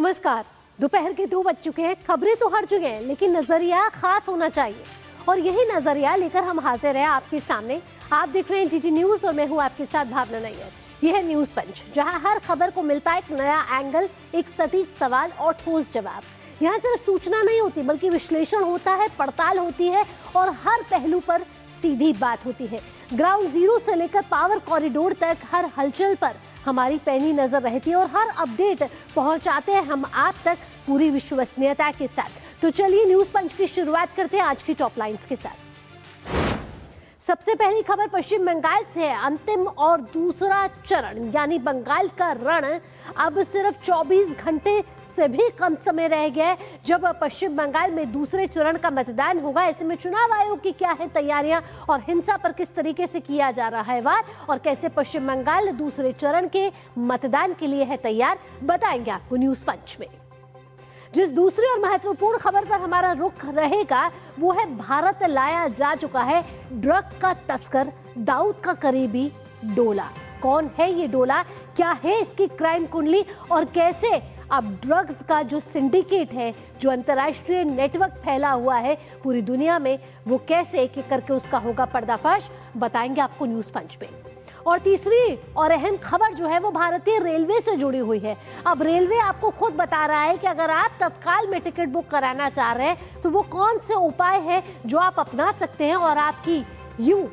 नमस्कार। दोपहर के 2 बज चुके हैं। खबरें तो हर जगह हैं, लेकिन नजरिया खास होना चाहिए और यही नजरिया लेकर हम हाजिर हैं आपके सामने। आप देख रहे हैं डीडी न्यूज और मैं हूं आपके साथ भावना नैयर। यह है न्यूज पंच, जहां हर खबर को मिलता है एक नया एंगल, एक सटीक सवाल और ठोस जवाब। यहाँ सिर्फ सूचना नहीं होती बल्कि विश्लेषण होता है, पड़ताल होती है और हर पहलू पर सीधी बात होती है। ग्राउंड जीरो से लेकर पावर कॉरिडोर तक हर हलचल पर हमारी पैनी नजर रहती है और हर अपडेट पहुंचाते हैं हम आप तक पूरी विश्वसनीयता के साथ। तो चलिए न्यूज पंच की शुरुआत करते हैं आज की टॉप लाइंस के साथ। सबसे पहली खबर पश्चिम बंगाल से है। अंतिम और दूसरा चरण यानी बंगाल का रण अब सिर्फ 24 घंटे से भी कम समय रह गया है जब पश्चिम बंगाल में दूसरे चरण का मतदान होगा। ऐसे में चुनाव आयोग की क्या है तैयारियां और हिंसा पर किस तरीके से किया जा रहा है वार और कैसे पश्चिम बंगाल दूसरे चरण के मतदान के लिए है तैयार, बताएंगे आपको न्यूज पंच में। जिस दूसरी और महत्वपूर्ण खबर पर हमारा रुख रहेगा वो है भारत लाया जा चुका है ड्रग का तस्कर दाऊद का करीबी डोला। कौन है ये डोला, क्या है इसकी क्राइम कुंडली और कैसे अब ड्रग्स का जो सिंडिकेट है, जो अंतर्राष्ट्रीय नेटवर्क फैला हुआ है पूरी दुनिया में, वो कैसे एक एक करके उसका होगा पर्दाफाश, बताएंगे आपको न्यूज पंच में। और तीसरी और अहम खबर जो है वो भारतीय रेलवे से जुड़ी हुई है। अब रेलवे आपको खुद बता रहा है कि अगर आप तत्काल में टिकट बुक कराना चाह रहे हैं तो वो कौन से उपाय हैं जो आप अपना सकते हैं और आपकी यूं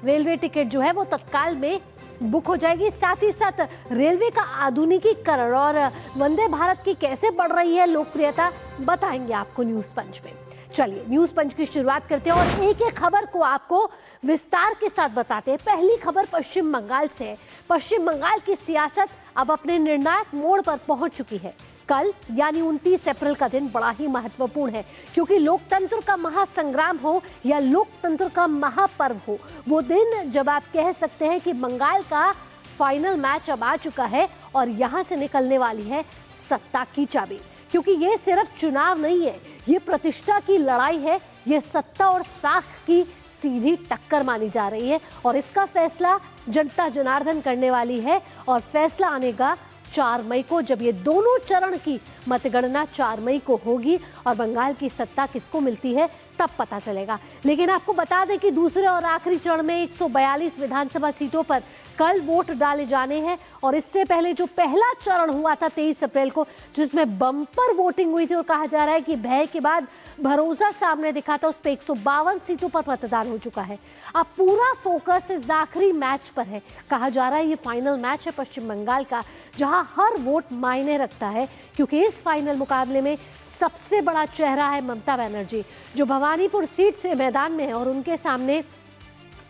रेलवे टिकट जो है वो तत्काल में बुक हो जाएगी। साथ ही साथ रेलवे का आधुनिकीकरण और वंदे भारत की कैसे बढ़ रही है लोकप्रियता, बताएंगे आपको न्यूज पंच में। चलिए न्यूज पंच की शुरुआत करते हैं और एक एक खबर को आपको विस्तार के साथ बताते हैं। पहली खबर पश्चिम बंगाल से है। पश्चिम बंगाल की सियासत अब अपने निर्णायक मोड़ पर पहुंच चुकी है। कल यानी 29 अप्रैल का दिन बड़ा ही महत्वपूर्ण है क्योंकि लोकतंत्र का महासंग्राम हो या लोकतंत्र का महापर्व हो, वो दिन जब आप कह सकते हैं कि बंगाल का फाइनल मैच अब आ चुका है और यहाँ से निकलने वाली है सत्ता की चाबी। क्योंकि ये सिर्फ चुनाव नहीं है, ये प्रतिष्ठा की लड़ाई है, ये सत्ता और साख की सीधी टक्कर मानी जा रही है और इसका फैसला जनता जनार्दन करने वाली है। और फैसला आने का 4 मई को, जब ये दोनों चरण की मतगणना 4 मई को होगी और बंगाल की सत्ता किसको मिलती है तब पता चलेगा। लेकिन आपको बता दें कि दूसरे और आखिरी चरण में 142 विधानसभा सीटों पर कल वोट डाले जाने हैं और इससे पहले जो पहला चरण हुआ था 23 अप्रैल को, जिसमें बम्पर वोटिंग हुई थी और कहा जा रहा है कि भय के बाद भरोसा सामने दिखा था, उस पर 152 सीटों पर मतदान हो चुका है। अब पूरा फोकस इस आखिरी मैच पर है। कहा जा रहा है ये फाइनल मैच है पश्चिम बंगाल का, जहां हर वोट मायने रखता है क्योंकि इस फाइनल मुकाबले में सबसे बड़ा चेहरा है ममता बनर्जी, जो भवानीपुर सीट से मैदान में है और उनके सामने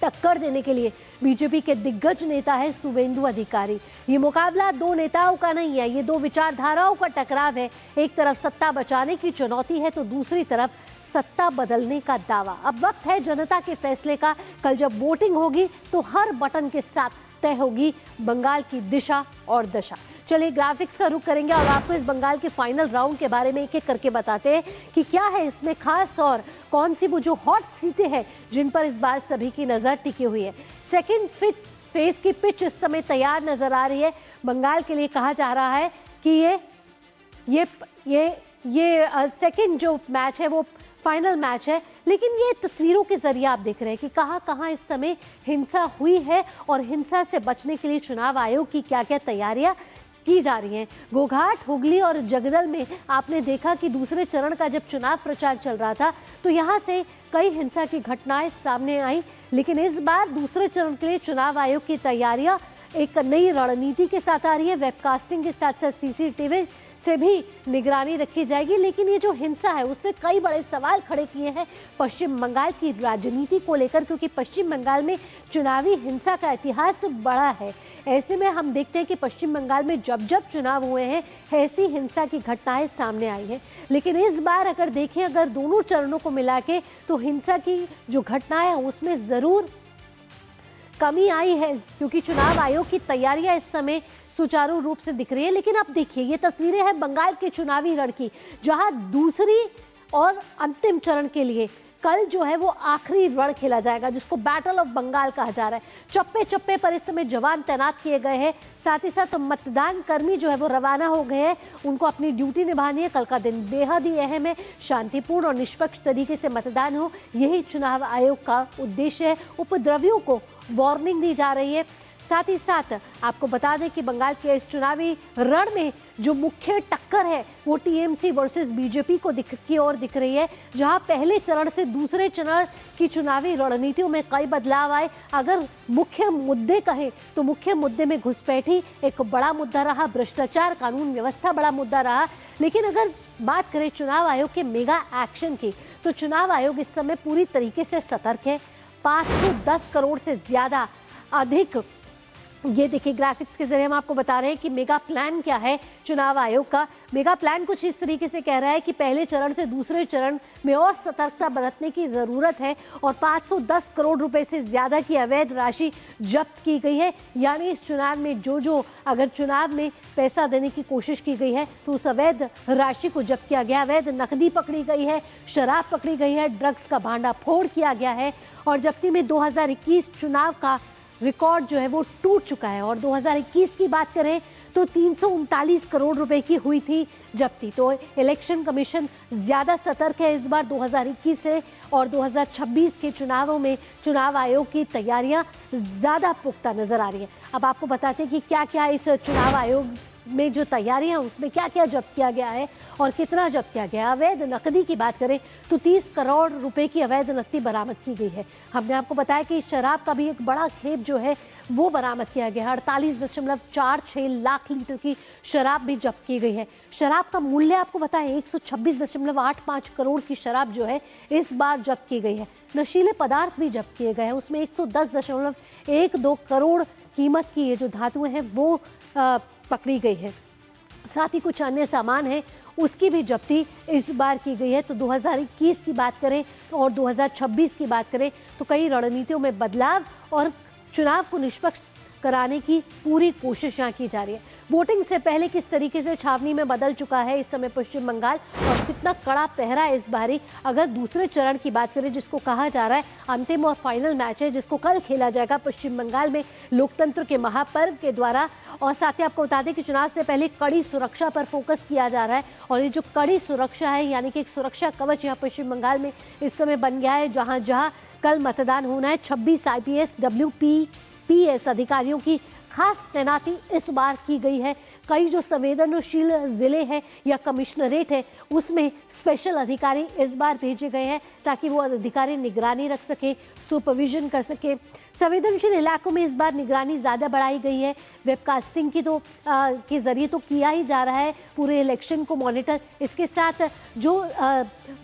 टक्कर देने के लिए बीजेपी के दिग्गज नेता है शुवेंदु अधिकारी। ये मुकाबला 2 नेताओं का नहीं है, ये 2 विचारधाराओं का टकराव है। एक तरफ सत्ता बचाने की चुनौती है तो दूसरी तरफ सत्ता बदलने का दावा। अब वक्त है जनता के फैसले का। कल जब वोटिंग होगी तो हर बटन के साथ तय होगी बंगाल की दिशा और दशा। चलिए ग्राफिक्स का रुख करेंगे और आपको इस बंगाल के फाइनल राउंड के बारे में एक एक करके बताते हैं कि क्या है इसमें खास और कौन सी वो जो हॉट सीटें हैं जिन पर इस बार सभी की नजर टिकी हुई है। सेकंड फेज की पिच इस समय तैयार नजर आ रही है बंगाल के लिए। कहा जा रहा है कि ये सेकंड जो मैच है वो फाइनल मैच है, लेकिन ये तस्वीरों के जरिए आप देख रहे हैं कि कहां कहां इस समय हिंसा हुई है और हिंसा से बचने के लिए चुनाव आयोग की क्या क्या तैयारियां की जा रही हैं। गोघाट, हुगली और जगदल में आपने देखा कि दूसरे चरण का जब चुनाव प्रचार चल रहा था तो यहाँ से कई हिंसा की घटनाएं सामने आई, लेकिन इस बार दूसरे चरण के लिए चुनाव आयोग की तैयारियां एक नई रणनीति के साथ आ रही है। वेबकास्टिंग के साथ साथ सीसीटीवी से भी निगरानी रखी जाएगी। लेकिन ये जो हिंसा है उसने कई बड़े सवाल खड़े किए हैं पश्चिम बंगाल की राजनीति को लेकर, क्योंकि पश्चिम बंगाल में चुनावी हिंसा का इतिहास बड़ा है। ऐसे में हम देखते हैं कि पश्चिम बंगाल में जब जब चुनाव हुए हैं ऐसी हिंसा की घटनाएं सामने आई हैं। लेकिन इस बार अगर देखें, अगर दोनों चरणों को मिला के, तो हिंसा की जो घटनाएं हैं उसमें ज़रूर कमी आई है क्योंकि चुनाव आयोग की तैयारियां इस समय सुचारू रूप से दिख रही है। लेकिन अब देखिए ये तस्वीरें हैं बंगाल के चुनावी रण की, जहां दूसरी और अंतिम चरण के लिए कल जो है वो आखिरी रण खेला जाएगा, जिसको बैटल ऑफ बंगाल कहा जा रहा है। चप्पे चप्पे पर इस समय जवान तैनात किए गए हैं, साथ ही साथ मतदान कर्मी जो है वो रवाना हो गए हैं, उनको अपनी ड्यूटी निभानी है। कल का दिन बेहद ही अहम है, शांतिपूर्ण और निष्पक्ष तरीके से मतदान हो, यही चुनाव आयोग का उद्देश्य है। उपद्रवियों को वार्निंग दी जा रही है। साथ ही साथ आपको बता दें कि बंगाल के इस चुनावी रण में जो मुख्य टक्कर है वो टीएमसी वर्सेस बीजेपी को की ओर दिख रही है, जहां पहले चरण से दूसरे चरण की चुनावी रणनीतियों में कई बदलाव आए। अगर मुख्य मुद्दे कहें तो मुख्य मुद्दे में घुसपैठी एक बड़ा मुद्दा रहा, भ्रष्टाचार, कानून व्यवस्था बड़ा मुद्दा रहा। लेकिन अगर बात करें चुनाव आयोग के मेगा एक्शन की, तो चुनाव आयोग इस समय पूरी तरीके से सतर्क है। 510 करोड़ से ज्यादा अधिक, ये देखिए ग्राफिक्स के जरिए हम आपको बता रहे हैं कि मेगा प्लान क्या है चुनाव आयोग का। मेगा प्लान कुछ इस तरीके से कह रहा है कि पहले चरण से दूसरे चरण में और सतर्कता बरतने की ज़रूरत है, और 510 करोड़ रुपए से ज़्यादा की अवैध राशि जब्त की गई है। यानी इस चुनाव में जो अगर चुनाव में पैसा देने की कोशिश की गई है तो उस अवैध राशि को जब्त किया गया। अवैध नकदी पकड़ी गई है, शराब पकड़ी गई है, ड्रग्स का भांडाफोड़ किया गया है, और जब्ती में 2021 चुनाव का रिकॉर्ड जो है वो टूट चुका है। और 2021 की बात करें तो 339 करोड़ रुपए की हुई थी जब्ती। तो इलेक्शन कमीशन ज़्यादा सतर्क है इस बार 2021 से, और 2026 के चुनावों में चुनाव आयोग की तैयारियां ज़्यादा पुख्ता नज़र आ रही हैं। अब आपको बताते हैं कि क्या क्या इस चुनाव आयोग में जो तैयारियां उसमें क्या क्या जब्त किया गया है और कितना जब्त किया गया है। अवैध नकदी की बात करें तो 30 करोड़ रुपए की अवैध नकदी बरामद की गई है। हमने आपको बताया कि शराब का भी एक बड़ा खेप जो है वो बरामद किया गया है। 48.46 लाख लीटर की शराब भी जब्त की गई है। शराब का मूल्य आपको बताएं 126.85 करोड़ की शराब जो है इस बार जब्त की गई है। नशीले पदार्थ भी जब्त किए गए हैं, उसमें 110.12 करोड़ कीमत की ये जो धातुएं हैं वो पकड़ी गई है। साथ ही कुछ अन्य सामान है उसकी भी जब्ती इस बार की गई है। तो 2021 की बात करें और 2026 की बात करें तो कई रणनीतियों में बदलाव और चुनाव को निष्पक्ष कराने की पूरी कोशिश यहाँ की जा रही है। वोटिंग से पहले किस तरीके से छावनी में बदल चुका है इस समय पश्चिम बंगाल, और कितना कड़ा पहरा है इस बारी। अगर दूसरे चरण की बात करें जिसको कहा जा रहा है अंतिम और फाइनल मैच है, जिसको कल खेला जाएगा पश्चिम बंगाल में लोकतंत्र के महापर्व के द्वारा। और साथ ही आपको बता दें कि चुनाव से पहले कड़ी सुरक्षा पर फोकस किया जा रहा है, और ये जो कड़ी सुरक्षा है यानी कि एक सुरक्षा कवच यहाँ पश्चिम बंगाल में इस समय बन गया है। जहाँ जहाँ कल मतदान होना है 26 IPS WPPS अधिकारियों की खास तैनाती इस बार की गई है। कई जो संवेदनशील जिले हैं या कमिश्नरेट है उसमें स्पेशल अधिकारी इस बार भेजे गए हैं ताकि वो अधिकारी निगरानी रख सके, सुपरविजन कर सके। संवेदनशील इलाकों में इस बार निगरानी ज़्यादा बढ़ाई गई है। वेबकास्टिंग की तो के ज़रिए तो किया ही जा रहा है पूरे इलेक्शन को मॉनिटर। इसके साथ जो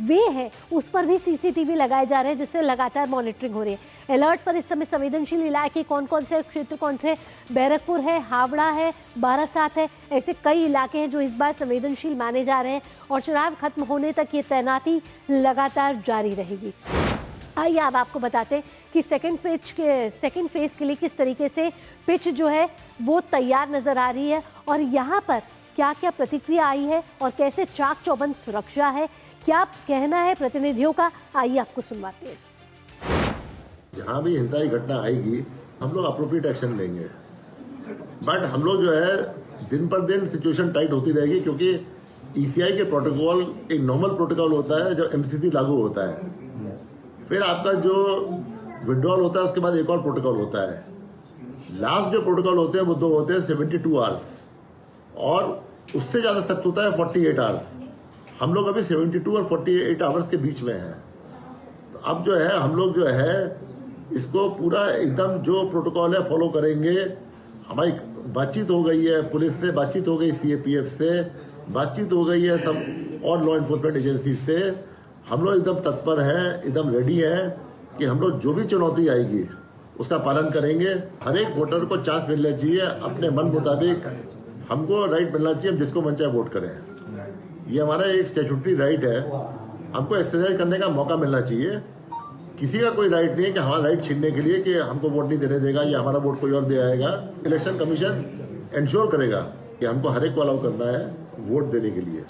वे है उस पर भी CCTV लगाए जा रहे हैं जिससे लगातार मॉनिटरिंग हो रही है। अलर्ट पर इस समय संवेदनशील इलाके कौन कौन से क्षेत्र कौन से, बैरकपुर है, हावड़ा है, बारासात है, ऐसे कई इलाके हैं जो इस बार संवेदनशील माने जा रहे हैं। और चुनाव खत्म होने तक ये तैनाती लगातार जारी रहेगी। आइए अब आपको बताते हैं कि सेकंड फेज के लिए किस तरीके से पिच जो है वो तैयार नजर आ रही है, और यहाँ पर क्या क्या प्रतिक्रिया आई है और कैसे चाक चौबंद सुरक्षा है, क्या कहना है प्रतिनिधियों का, आइए आपको सुनवाते हैं। जहाँ भी हिंसा की घटना आएगी हम लोग अप्रोप्रिएट एक्शन लेंगे, बट हम लोग जो है दिन पर दिन सिचुएशन टाइट होती रहेगी, क्योंकि ECI के प्रोटोकॉल एक नॉर्मल प्रोटोकॉल होता है जब MCC लागू होता है, फिर आपका जो विड्रॉल होता है उसके बाद एक और प्रोटोकॉल होता है। लास्ट जो प्रोटोकॉल होते हैं वो दो होते हैं 72 आवर्स, और उससे ज़्यादा सख्त होता है 48 आवर्स। हम लोग अभी 72 और 48 आवर्स के बीच में हैं। तो अब जो है हम लोग जो है इसको पूरा एकदम जो प्रोटोकॉल है फॉलो करेंगे। हमारी बातचीत हो गई है पुलिस से, बातचीत हो गई CAPF से, बातचीत हो गई है सब और लॉ इन्फोर्समेंट एजेंसी से। हम लोग एकदम तत्पर हैं, एकदम रेडी हैं कि हम लोग जो भी चुनौती आएगी उसका पालन करेंगे। हर एक वोटर को चांस मिलना चाहिए, अपने मन मुताबिक हमको राइट मिलना चाहिए, हम जिसको मन चाहे वोट करें। ये हमारा एक स्टैट्यूटरी राइट है, हमको एक्सरसाइज करने का मौका मिलना चाहिए। किसी का कोई राइट नहीं है कि हमारा राइट छीनने के लिए कि हमको वोट नहीं देने देगा या हमारा वोट कोई और दे आएगा। इलेक्शन कमीशन इंश्योर करेगा कि हमको हर एक को अलाउ करना है वोट देने के लिए।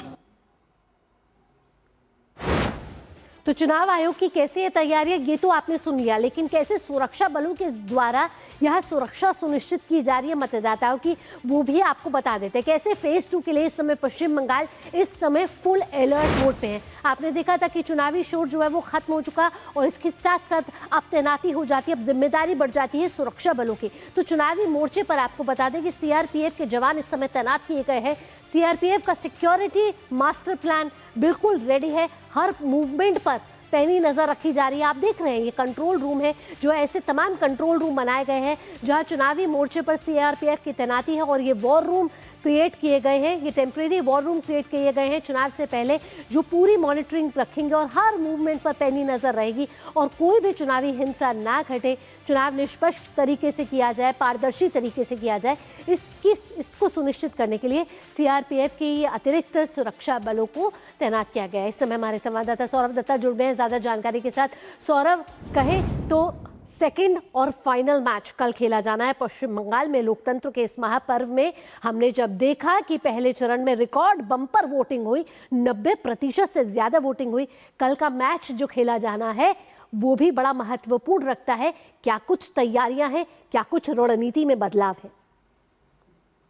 तो चुनाव आयोग की कैसे ये तैयारी है ये तो आपने सुन लिया, लेकिन कैसे सुरक्षा बलों के द्वारा यह सुरक्षा सुनिश्चित की जा रही है मतदाताओं की, वो भी आपको बता देते हैं। कैसे फेज 2 के लिए इस समय पश्चिम बंगाल इस समय फुल अलर्ट मोड पे है। आपने देखा था कि चुनावी शोर जो है वो खत्म हो चुका और इसके साथ साथ अब तैनाती हो जाती है, अब जिम्मेदारी बढ़ जाती है सुरक्षा बलों की। तो चुनावी मोर्चे पर आपको बता दें कि सीआरपीएफ के जवान इस समय तैनात किए गए हैं। सीआरपीएफ का सिक्योरिटी मास्टर प्लान बिल्कुल रेडी है, हर मूवमेंट पर पैनी नजर रखी जा रही है। आप देख रहे हैं ये कंट्रोल रूम है, जो ऐसे तमाम कंट्रोल रूम बनाए गए हैं जहां चुनावी मोर्चे पर सीआरपीएफ की तैनाती है और ये वॉर रूम क्रिएट किए गए हैं, ये टेम्परेरी वॉर रूम क्रिएट किए गए हैं चुनाव से पहले, जो पूरी मॉनिटरिंग रखेंगे और हर मूवमेंट पर पैनी नजर रहेगी और कोई भी चुनावी हिंसा ना घटे, चुनाव निष्पक्ष तरीके से किया जाए, पारदर्शी तरीके से किया जाए, इसको सुनिश्चित करने के लिए सीआरपीएफ की अतिरिक्त सुरक्षा बलों को तैनात किया गया है। इस समय हमारे संवाददाता सौरभ दत्ता जुड़ गए हैं ज्यादा जानकारी के साथ। सौरभ, कहे तो सेकंड और फाइनल मैच कल खेला जाना है पश्चिम बंगाल में लोकतंत्र के इस महापर्व में। हमने जब देखा कि पहले चरण में रिकॉर्ड बम्पर वोटिंग हुई, 90% से ज्यादा वोटिंग हुई, कल का मैच जो खेला जाना है वो भी बड़ा महत्वपूर्ण रखता है। क्या कुछ तैयारियां हैं, क्या कुछ रणनीति में बदलाव है?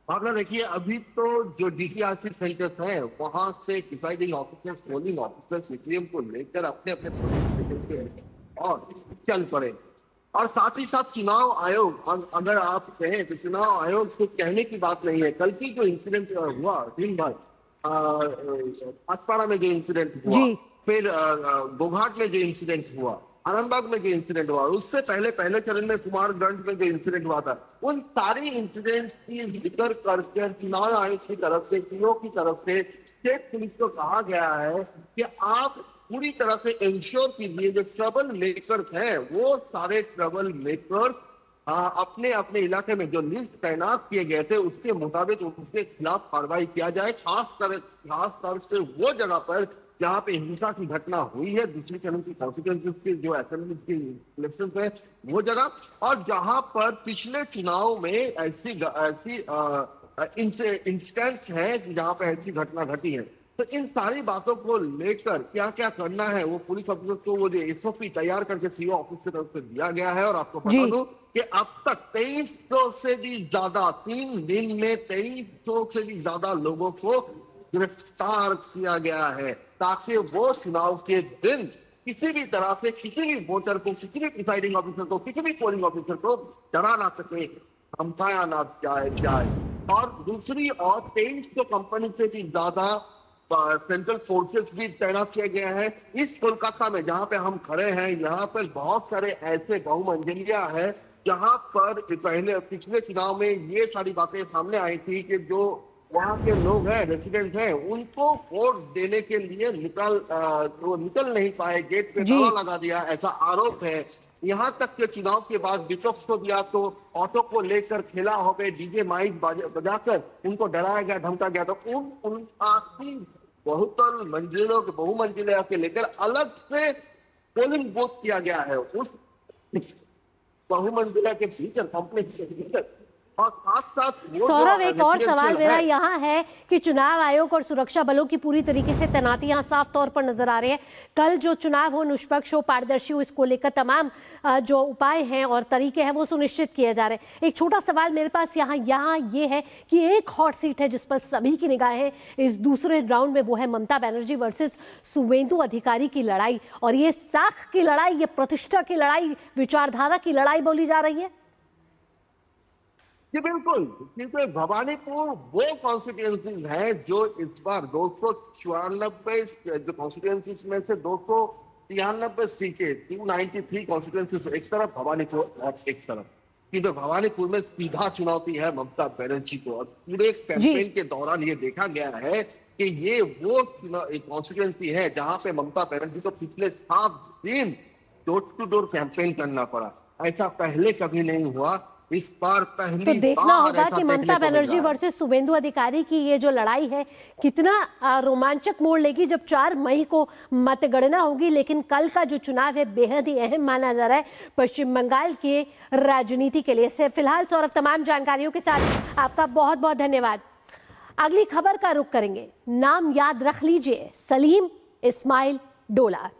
भावना, देखिए अभी तो जो डीसीआरसी सेंटर्स हैं वहां से deciding officers, polling officers EVM को लेकर अपने अपने से और चल पड़े। और साथ ही साथ चुनाव आयोग, अगर आप कहें तो चुनाव आयोग को कहने की बात नहीं है। कल की जो इंसिडेंट हुआ दिन भर, पाटपाड़ा में जो इंसिडेंट हुआ, फिर गोघाट में जो इंसिडेंट हुआ, आनंदबाग में जो इंसिडेंट हुआ, उससे पहले चरण में कुमारगंज में जो इंसिडेंट हुआ था, उन सारी इंसिडेंट्स की जिक्र करके चुनाव आयोग की तरफ से, सीओ की तरफ से स्टेट पुलिस को कहा गया है कि आप पूरी तरह से इंश्योर कीजिए जो ट्रबल मेकर्स हैं, वो सारे ट्रबल मेकर्स अपने अपने इलाके में जो लिस्ट तैनात किए गए थे उसके मुताबिक उसके खिलाफ कार्रवाई किया जाए। खास तौर से वो जगह पर जहां पे हिंसा की घटना हुई है, दूसरी चरण की कॉन्सिक्वेंसेस की जो असेंबली की इलेक्शन है वो जगह, और जहां पर पिछले चुनाव में ऐसी इंसिडेंट्स हैं जहां पे ऐसी घटना घटी है। तो इन सारी बातों को लेकर क्या क्या करना है वो पुलिस ऑफिसर को वो जो एसओपी तैयार करके सीओ ऑफिस की तरफ से दिया गया है। और आपको बता दूं कि अब तक 2300 से भी ज्यादा, 3 दिन में 2300 से भी ज्यादा लोगों को गिरफ्तार किया गया है, ताकि वो चुनाव के दिन किसी भी तरह से किसी भी वोटर को, किसी भी प्रिसाइडिंग ऑफिसर को, किसी भी पोलिंग ऑफिसर को डरा ना सके, धमकाया ना जाए। और दूसरी ओर 2300 कंपनी से भी ज्यादा सेंट्रल फोर्सेस भी तैनात किए गए हैं। इस कोलकाता में जहां पे हम खड़े हैं, यहाँ पर बहुत सारे ऐसे बहुमंजिलिया है जहां पर पिछले चुनाव में ये सारी बातें सामने आई थी कि जो वहां के लोग हैं, रेसिडेंट हैं, उनको वोट देने के लिए निकल नहीं पाए, गेट पे ताला लगा दिया, ऐसा आरोप है। यहाँ तक के चुनाव के बाद विपक्ष को दिया तो ऑटो को लेकर खेला हो गए, डीजे माइक बजाकर उनको डराया गया, धमका गया। तो उन 80 बहुमंजिले के लेकर अलग से पोलिंग बूथ किया गया है उस बहुमंजिला के भीतर, कॉम्प्लेक्स के भीतर। और साथ सौरभ, एक और सवाल मेरा यहाँ है कि चुनाव आयोग और सुरक्षा बलों की पूरी तरीके से तैनाती यहाँ साफ तौर पर नजर आ रही है। कल जो चुनाव हो निष्पक्ष हो, पारदर्शी हो, इसको लेकर तमाम जो उपाय हैं और तरीके हैं वो सुनिश्चित किए जा रहे हैं। एक छोटा सवाल मेरे पास यहाँ ये है कि एक हॉट सीट है जिस पर सभी की निगाहें इस दूसरे राउंड में, वो है ममता बनर्जी वर्सेस शुवेंदु अधिकारी की लड़ाई। और ये साख की लड़ाई, ये प्रतिष्ठा की लड़ाई, विचारधारा की लड़ाई बोली जा रही है। जी बिल्कुल, क्योंकि भवानीपुर वो कॉन्स्टिट्यूएंसी है जो इस बार 294 जो कॉन्स्टिट्यूएंसी में से 293 सीटें, 293 कॉन्स्टिट्यूएंसी एक तरफ भवानीपुर और एक तरफ, क्योंकि भवानीपुर में सीधा चुनौती है ममता बनर्जी को। और पूरे कैंपेन के दौरान ये देखा गया है कि ये वो कॉन्स्टिट्यूएंसी है जहां पे ममता बनर्जी को पिछले 7 दिन डोर टू डोर कैंपेन करना पड़ा। ऐसा पहले कभी नहीं हुआ, इस बार पहली तो देखना होगा कि ममता बनर्जी वर्सेस शुवेंदु अधिकारी की ये जो लड़ाई है कितना रोमांचक मोड़ लेगी जब 4 मई को मतगणना होगी। लेकिन कल का जो चुनाव है बेहद ही अहम माना जा रहा है पश्चिम बंगाल के राजनीति के लिए। से फिलहाल सौरभ, तमाम जानकारियों के साथ आपका बहुत बहुत धन्यवाद। अगली खबर का रुख करेंगे। नाम याद रख लीजिए, सलीम इस्माइल डोला,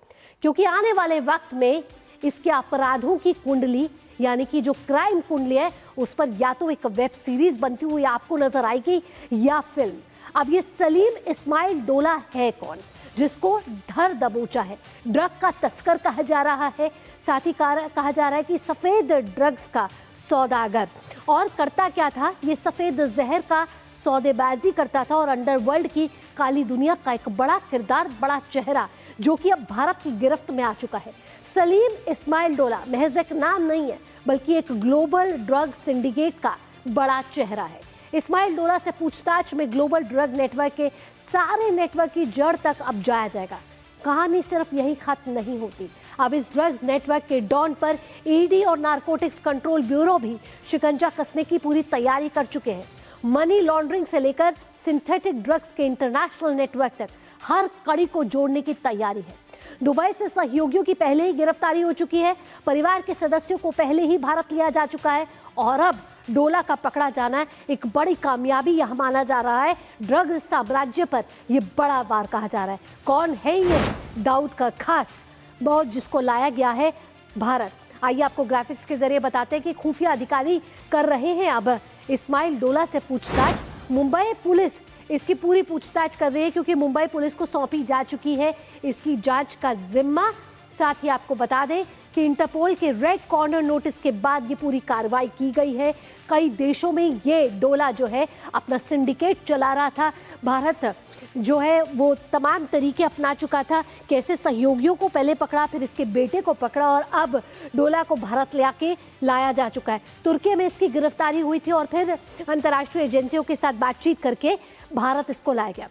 क्योंकि आने वाले वक्त में इसके अपराधों की कुंडली यानी कि जो क्राइम कुंडली है उस पर या तो एक वेब सीरीज बनती हुई आपको नजर आएगी या फिल्म। अब ये सलीम इस्माइल डोला है कौन, जिसको धर दबोचा है, ड्रग का तस्कर कहा जा रहा है, साथ ही कहा जा रहा है कि सफेद ड्रग्स का सौदागर। और करता क्या था, ये सफेद जहर का सौदेबाजी करता था और अंडरवर्ल्ड की काली दुनिया का एक बड़ा किरदार, बड़ा चेहरा जो कि अब भारत की गिरफ्त में आ चुका है। सलीम इस्माइल डोला महज एक नाम नहीं है बल्कि एक ग्लोबल ड्रग सिंडिकेट का बड़ा चेहरा है। इस्माइल डोला से पूछताछ में ग्लोबल ड्रग नेटवर्क के सारे नेटवर्क की जड़ तक अब जाया जाएगा। कहानी सिर्फ यही खत्म नहीं होती, अब इस ड्रग्स नेटवर्क के डॉन पर ईडी और नारकोटिक्स कंट्रोल ब्यूरो भी शिकंजा कसने की पूरी तैयारी कर चुके हैं। मनी लॉन्ड्रिंग से लेकर सिंथेटिक ड्रग्स के इंटरनेशनल नेटवर्क तक हर कड़ी को जोड़ने की तैयारी है। दुबई से सहयोगियों की पहले ही गिरफ्तारी हो चुकी है, परिवार के सदस्यों को पहले ही भारत लिया जा चुका है और अब डोला का पकड़ा जाना एक बड़ी कामयाबी यह माना जा रहा है। ड्रग साम्राज्य पर यह बड़ा वार कहा जा रहा है। कौन है ये दाऊद का खास बहुत जिसको लाया गया है भारत? आइए आपको ग्राफिक्स के जरिए बताते हैं कि खुफिया अधिकारी कर रहे हैं अब इस्माइल डोला से पूछताछ। मुंबई पुलिस इसकी पूरी पूछताछ कर रही है क्योंकि मुंबई पुलिस को सौंपी जा चुकी है इसकी जांच का जिम्मा। साथ ही आपको बता दें कि इंटरपोल के रेड कॉर्नर नोटिस के बाद ये पूरी कार्रवाई की गई है। कई देशों में ये डोला जो है अपना सिंडिकेट चला रहा था। भारत जो है वो तमाम तरीके अपना चुका था, कैसे सहयोगियों को पहले पकड़ा, फिर इसके बेटे को पकड़ा और अब डोला को भारत ले आके लाया जा चुका है। तुर्की में इसकी गिरफ्तारी हुई थी और फिर अंतर्राष्ट्रीय एजेंसियों के साथ बातचीत करके भारत इसको लाया गया।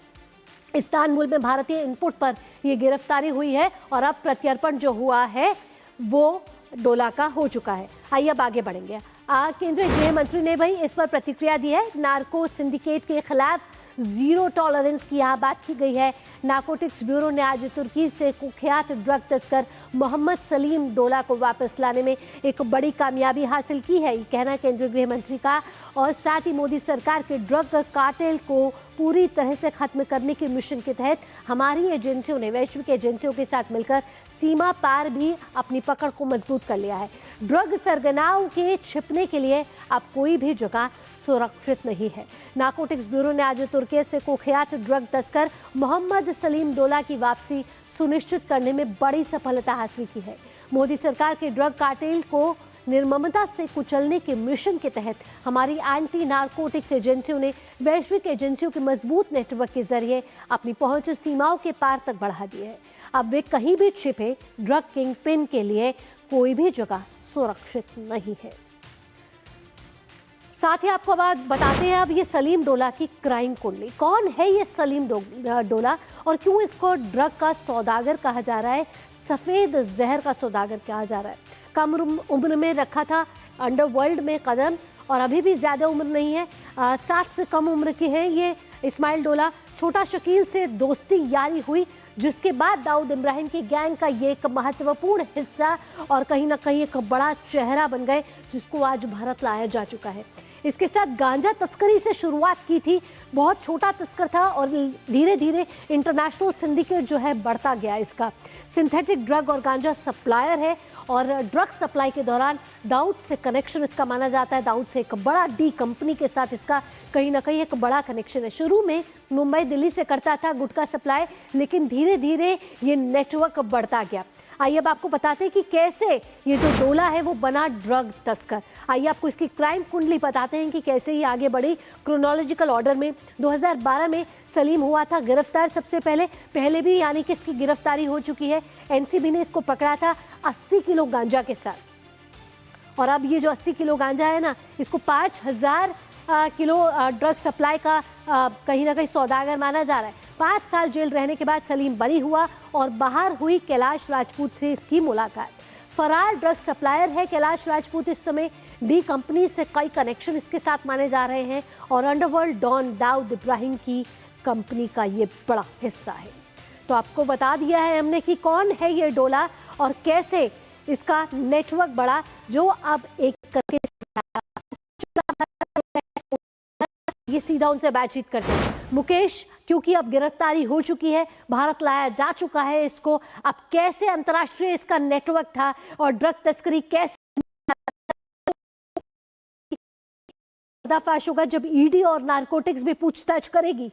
इस्तांबुल में भारतीय इनपुट पर यह गिरफ्तारी हुई है और अब प्रत्यर्पण जो हुआ है वो डोला का हो चुका है। आइए अब आगे बढ़ेंगे। केंद्रीय गृह मंत्री ने भाई इस पर प्रतिक्रिया दी है। नार्को सिंडिकेट के खिलाफ जीरो टॉलरेंस की यहाँ बात की गई है। नार्कोटिक्स ब्यूरो ने आज तुर्की से कुख्यात ड्रग तस्कर मोहम्मद सलीम डोला को वापस लाने में एक बड़ी कामयाबी हासिल की है, ये कहना केंद्रीय गृह मंत्री का। और साथ ही मोदी सरकार के ड्रग कार्टेल को पूरी तरह से खत्म करने के मिशन के तहत हमारी एजेंसियों ने वैश्विक एजेंसियों के साथ मिलकर सीमा पार भी अपनी पकड़ को मजबूत कर लिया है। ड्रग सरगनाओं के छिपने के लिए अब कोई भी जगह सुरक्षित नहीं है। नार्कोटिक्स ब्यूरो ने आज तुर्की से कुख्यात ड्रग तस्कर मोहम्मद सलीम डोला की वापसी सुनिश्चित करने में बड़ी सफलता हासिल की है। मोदी सरकार के ड्रग कार्टेल को निर्ममता से कुचलने के मिशन के तहत हमारी एंटी नार्कोटिक्स एजेंसियों ने वैश्विक एजेंसियों के मजबूत नेटवर्क के जरिए अपनी पहुंच सीमाओं के पार तक बढ़ा दी है। अब वे कहीं भी छिपे ड्रग किंग पिन के लिए कोई भी जगह सुरक्षित नहीं है। साथ ही आपको बात बताते हैं अब ये सलीम डोला की क्राइम कुंडली। कौन है ये सलीम डोला और क्यों इसको ड्रग का सौदागर कहा जा रहा है, सफेद जहर का सौदागर कहा जा रहा है? कम उम्र में रखा था अंडरवर्ल्ड में कदम और अभी भी ज़्यादा उम्र नहीं है, 7 से कम उम्र के हैं ये इस्माइल डोला। छोटा शकील से दोस्ती यारी हुई जिसके बाद दाऊद इब्राहिम की गैंग का ये एक महत्वपूर्ण हिस्सा और कहीं ना कहीं एक बड़ा चेहरा बन गए जिसको आज भारत लाया जा चुका है। इसके साथ गांजा तस्करी से शुरुआत की थी, बहुत छोटा तस्कर था और धीरे धीरे इंटरनेशनल सिंडिकेट जो है बढ़ता गया। इसका सिंथेटिक ड्रग और गांजा सप्लायर है और ड्रग सप्लाई के दौरान दाऊद से कनेक्शन इसका माना जाता है। दाऊद से एक बड़ा डी कंपनी के साथ इसका कहीं ना कहीं एक बड़ा कनेक्शन है। शुरू में मुंबई दिल्ली से करता था गुटखा सप्लाई, लेकिन धीरे धीरे ये नेटवर्क बढ़ता गया। आइए अब आपको बताते हैं कि कैसे ये जो डोला है वो बना ड्रग तस्कर। आइए आपको इसकी क्राइम कुंडली बताते हैं कि कैसे ये आगे बढ़ी क्रोनोलॉजिकल ऑर्डर में। 2012 में सलीम हुआ था गिरफ्तार सबसे पहले भी यानी कि इसकी गिरफ्तारी हो चुकी है। एनसीबी ने इसको पकड़ा था 80 किलो गांजा के साथ और अब ये जो 80 किलो गांजा है ना, इसको 5000 किलो ड्रग सप्लाई का कहीं ना कहीं सौदागर माना जा रहा है। 5 साल जेल रहने के बाद सलीम बरी हुआ और बाहर हुई कैलाश राजपूत से इसकी मुलाकात। फरार ड्रग सप्लायर है कैलाश राजपूत। इस समय डी कंपनी से कई कनेक्शन इसके साथ माने जा रहे हैं और अंडरवर्ल्ड डॉन दाऊद इब्राहिम की कंपनी का ये बड़ा हिस्सा है। तो आपको बता दिया है हमने कि कौन है ये डोला और कैसे इसका नेटवर्क बढ़ा, जो अब एक करके ये सीधा उनसे बातचीत करते हैं। मुकेश, क्योंकि अब गिरफ्तारी हो चुकी है, भारत लाया जा चुका है इसको। अब कैसे अंतर्राष्ट्रीय इसका नेटवर्क था और ड्रग तस्करी कैसे पर्दाफाश होगा जब ईडी और नारकोटिक्स भी पूछताछ करेगी।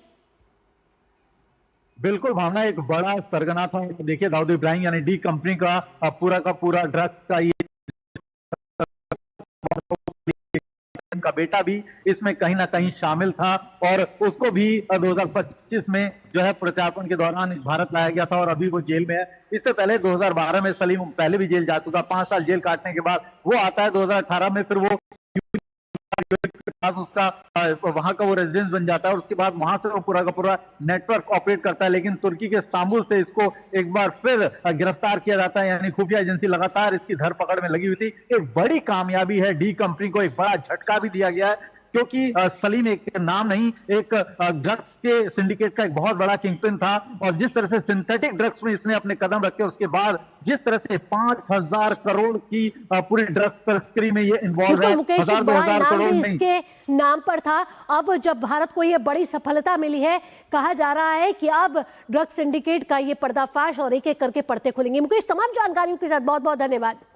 बिल्कुल भावना, एक बड़ा सरगना था। देखिए दाऊद इब्राहिम यानी डी कंपनी का पूरा ड्रग्स का ये का बेटा भी इसमें कहीं ना कहीं शामिल था और उसको भी 2025 में जो है प्रत्यार्पण के दौरान भारत लाया गया था और अभी वो जेल में है। इससे पहले 2012 में सलीम पहले भी जेल जा चुका, 5 साल जेल काटने के बाद वो आता है 2018 में, फिर वो उसका वहां का वो रेजिडेंस बन जाता है और उसके बाद वहां से वो पूरा का पूरा नेटवर्क ऑपरेट करता है। लेकिन तुर्की के इस्तांबुल से इसको एक बार फिर गिरफ्तार किया जाता है, यानी खुफिया एजेंसी लगातार इसकी धरपकड़ में लगी हुई थी। एक बड़ी कामयाबी है, डी कंपनी को एक बड़ा झटका भी दिया गया है क्योंकि सलीम एक नाम नहीं, एक ड्रग्स के सिंडिकेट का एक बहुत बड़ा किंगपिन था और जिस तरह से सिंथेटिक ड्रग्स में इसने अपने कदम रखे, उसके बाद जिस तरह से 5,000 करोड़ की पूरी ड्रग्स तस्करी में ये इन्वॉल्व है, 1,000-2,000 करोड़ नहीं इसके नाम पर था। अब जब भारत को ये बड़ी सफलता मिली है, कहा जा रहा है कि अब ड्रग सिंडिकेट का ये पर्दाफाश और एक एक करके पड़ते खुलेंगे। मुकेश, तमाम जानकारियों के साथ बहुत बहुत धन्यवाद।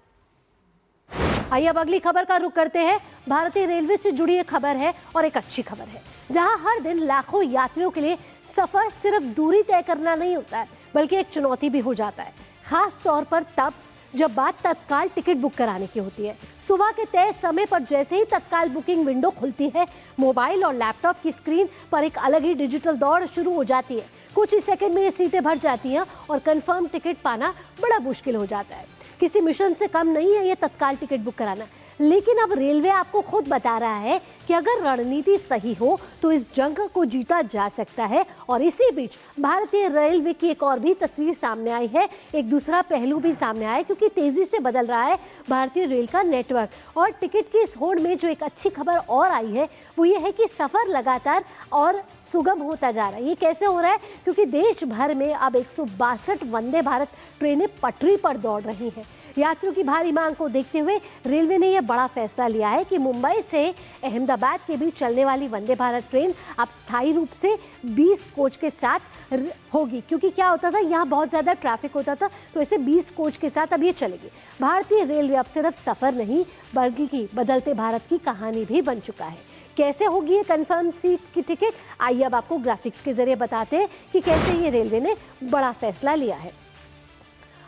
आइए अब अगली खबर का रुख करते हैं। भारतीय रेलवे से जुड़ी एक खबर है और एक अच्छी खबर है, जहां हर दिन लाखों यात्रियों के लिए सफर सिर्फ दूरी तय करना नहीं होता है, बल्कि एक चुनौती भी हो जाता है। खास तौर पर तब जब बात तत्काल टिकट बुक कराने की होती है। सुबह के तय समय पर जैसे ही तत्काल बुकिंग विंडो खुलती है, मोबाइल और लैपटॉप की स्क्रीन पर एक अलग ही डिजिटल दौड़ शुरू हो जाती है। कुछ ही सेकंड में ये सीटें भर जाती हैं और कंफर्म टिकट पाना बड़ा मुश्किल हो जाता है। किसी मिशन से कम नहीं है ये तत्काल टिकट बुक कराना। लेकिन अब रेलवे आपको खुद बता रहा है कि अगर रणनीति सही हो तो इस जंग को जीता जा सकता है। और इसी बीच भारतीय रेलवे की एक और भी तस्वीर सामने आई है, एक दूसरा पहलू भी सामने आया, क्योंकि तेजी से बदल रहा है भारतीय रेल का नेटवर्क। और टिकट की इस होड़ में जो एक अच्छी खबर और आई है वो ये है कि सफर लगातार और सुगम होता जा रहा है। ये कैसे हो रहा है? क्योंकि देश भर में अब 162 वंदे भारत ट्रेनें पटरी पर दौड़ रही हैं। यात्रियों की भारी मांग को देखते हुए रेलवे ने यह बड़ा फैसला लिया है कि मुंबई से अहमदाबाद के बीच चलने वाली वंदे भारत ट्रेन अब स्थायी रूप से 20 कोच के साथ होगी। क्योंकि क्या होता था, यहाँ बहुत ज़्यादा ट्रैफिक होता था, तो ऐसे 20 कोच के साथ अब ये चलेगी। भारतीय रेलवे अब सिर्फ सफ़र नहीं बल्कि बदलते भारत की कहानी भी बन चुका है। कैसे होगी ये कंफर्म सीट की टिकट? आइए अब आपको ग्राफिक्स के जरिए बताते हैं कि कैसे ये रेलवे ने बड़ा फैसला लिया है।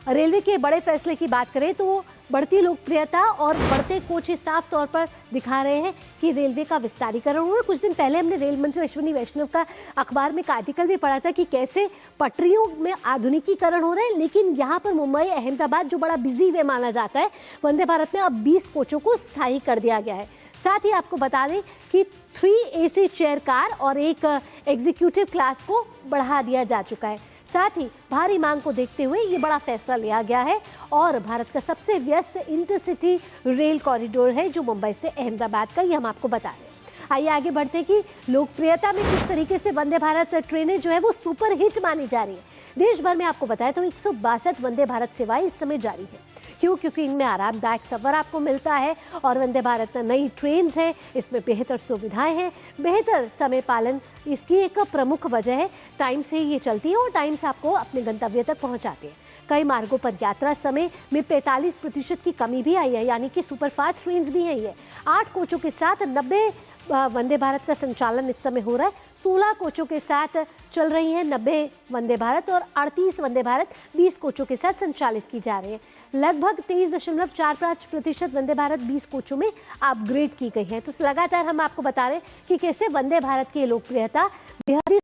रेलवे के बड़े फैसले की बात करें तो बढ़ती लोकप्रियता और बढ़ते कोच साफ तौर पर दिखा रहे हैं कि रेलवे का विस्तारीकरण हुआ। कुछ दिन पहले हमने रेल मंत्री अश्विनी वैष्णव का अखबार में एक आर्टिकल भी पढ़ा था कि कैसे पटरियों में आधुनिकीकरण हो रहे हैं। लेकिन यहाँ पर मुंबई अहमदाबाद जो बड़ा बिजी वे माना जाता है, वंदे भारत में अब 20 कोचों को स्थायी कर दिया गया है। साथ ही आपको बता दें कि 3 AC चेयर कार और एक एग्जीक्यूटिव क्लास को बढ़ा दिया जा चुका है। साथ ही भारी मांग को देखते हुए ये बड़ा फैसला लिया गया है और भारत का सबसे व्यस्त इंटरसिटी रेल कॉरिडोर है जो मुंबई से अहमदाबाद का, ये हम आपको बता रहे हैं। आइए आगे बढ़ते कि लोकप्रियता में किस तरीके से वंदे भारत ट्रेनें जो है वो सुपर हिट मानी जा रही है। देश भर में आपको बताया तो 162 वंदे भारत सेवाएं इस समय जारी है। क्यों? क्योंकि इनमें आरामदायक सफ़र आपको मिलता है और वंदे भारत नई ट्रेन्स है, इसमें बेहतर सुविधाएं हैं, बेहतर समय पालन इसकी एक प्रमुख वजह है। टाइम से ये चलती है और टाइम से आपको अपने गंतव्य तक पहुंचाती है। कई मार्गों पर यात्रा समय में 45% की कमी भी आई है, यानी कि सुपरफास्ट ट्रेन्स भी है ये। 8 कोचों के साथ 90 वंदे भारत का संचालन इस समय हो रहा है। 16 कोचों के साथ चल रही हैं 90 वंदे भारत और 38 वंदे भारत 20 कोचों के साथ संचालित की जा रही है। लगभग 23.45% वंदे भारत 20 कोचों में अपग्रेड की गई है। तो लगातार हम आपको बता रहे हैं कि कैसे वंदे भारत की लोकप्रियता बेहद ही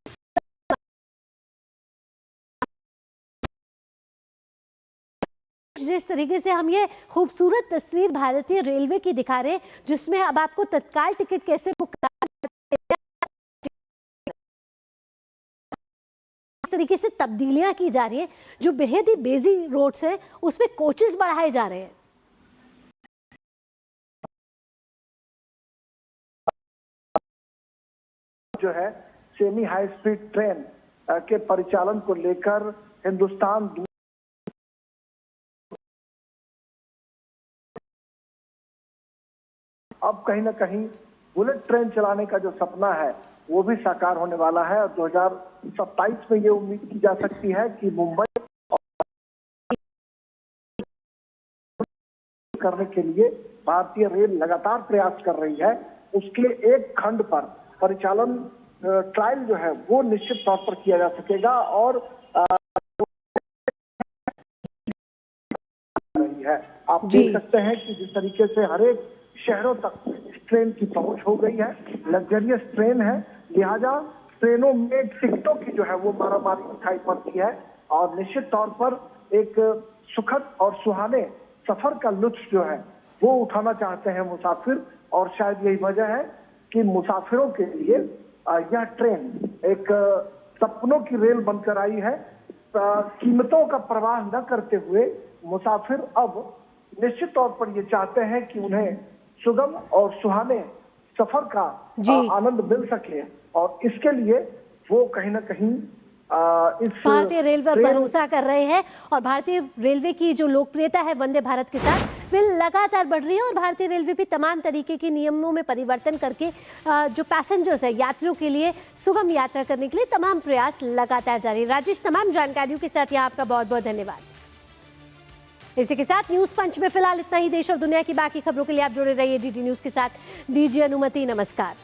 जिस तरीके से हम ये खूबसूरत तस्वीर भारतीय रेलवे की दिखा रहे हैं, जिसमें अब आपको तत्काल टिकट कैसे बुक इस तरीके से तब्दीलियां की जा रही हैं। जो बेहद ही बिजी रोड्स हैं उसमें कोचेस बढ़ाए जा रहे हैं। जो है सेमी हाई स्पीड ट्रेन के परिचालन को लेकर हिंदुस्तान अब कहीं ना कहीं बुलेट ट्रेन चलाने का जो सपना है वो भी साकार होने वाला है। और 2027 में ये उम्मीद की जा सकती है कि मुंबई करने के लिए भारतीय रेल लगातार प्रयास कर रही है। उसके एक खंड पर परिचालन ट्रायल जो है वो निश्चित तौर पर किया जा सकेगा और रही है। आप देख सकते हैं कि जिस तरीके से हर एक शहरों तक इस ट्रेन की पहुंच हो गई है। लग्जरियस ट्रेन है, लिहाजा ट्रेनों में टिकटों की जो है वो मारामारी दिखाई पड़ती है और निश्चित तौर पर एक सुखद और सुहाने सफर का लुत्फ जो है वो उठाना चाहते हैं मुसाफिर। और शायद यही वजह है कि मुसाफिरों के लिए यह ट्रेन एक सपनों की रेल बनकर आई है। कीमतों का प्रवाह न करते हुए मुसाफिर अब निश्चित तौर पर ये चाहते हैं कि उन्हें सुगम और सुहाने सफर का आनंद मिल सके और इसके लिए वो कहीं ना कहीं इस भारतीय रेलवे पर भरोसा कर रहे हैं। और भारतीय रेलवे की जो लोकप्रियता है वंदे भारत के साथ वे लगातार बढ़ रही है और भारतीय रेलवे भी तमाम तरीके के नियमों में परिवर्तन करके जो पैसेंजर्स है, यात्रियों के लिए सुगम यात्रा करने के लिए तमाम प्रयास लगातार जारी। राजेश, तमाम जानकारियों के साथ यहाँ आपका बहुत बहुत धन्यवाद। इसी के साथ न्यूज पंच में फिलहाल इतना ही। देश और दुनिया की बाकी खबरों के लिए आप जुड़े रहिए DD न्यूज के साथ। दीजिए अनुमति, नमस्कार।